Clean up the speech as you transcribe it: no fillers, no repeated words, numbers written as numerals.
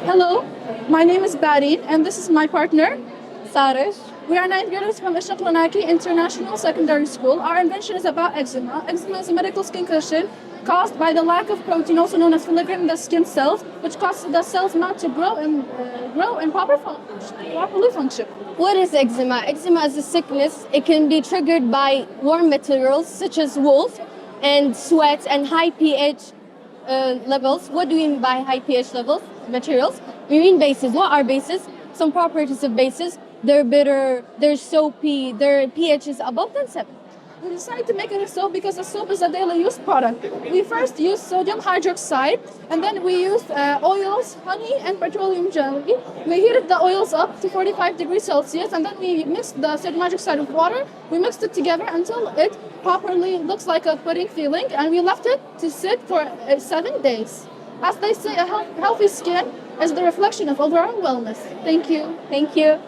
Hello, my name is Bari, and this is my partner, Sarish. We are ninth graders from Ishik International Secondary School. Our invention is about eczema. Eczema is a medical skin condition caused by the lack of protein, also known as filaggrin in the skin cells, which causes the cells not to grow and properly function. What is eczema? Eczema is a sickness. It can be triggered by warm materials such as wool and sweat and high pH levels. What do we mean by high pH levels? Materials. We mean bases. What are bases? Some properties of bases. They're bitter, they're soapy, their pH is above than 7. We decided to make it a soap because a soap is a daily use product. We first used sodium hydroxide, and then we used oils, honey, and petroleum jelly. We heated the oils up to 45 degrees Celsius, and then we mixed the sodium hydroxide with water. We mixed it together until it properly looks like a pudding feeling, and we left it to sit for 7 days. As they say, a healthy skin is the reflection of overall wellness. Thank you. Thank you.